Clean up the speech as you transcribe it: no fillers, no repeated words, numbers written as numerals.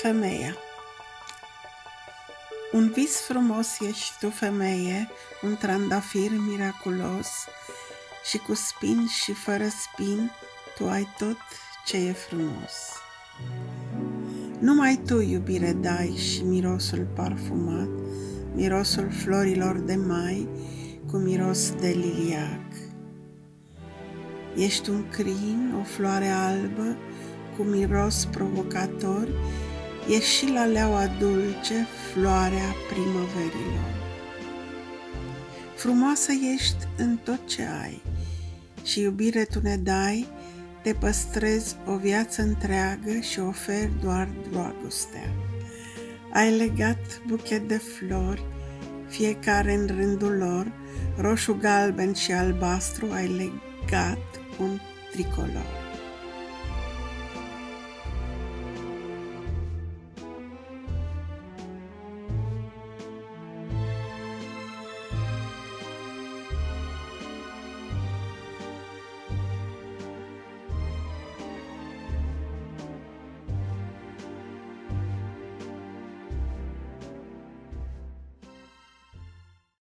Femeia. Un vis frumos ești tu, femeie, un trandafir miraculos, și cu spin și fără spin, tu ai tot ce e frumos. Numai tu, iubire, dai și mirosul parfumat, mirosul florilor de mai, cu miros de liliac. Ești un crin, o floare albă, cu miros provocator, ești și la leaua dulce, floarea primăverilor. Frumoasă ești în tot ce ai și iubire tu ne dai, te păstrezi o viață întreagă și oferi doar dragostea. Ai legat buchet de flori, fiecare în rândul lor, roșu, galben și albastru, ai legat un tricolor.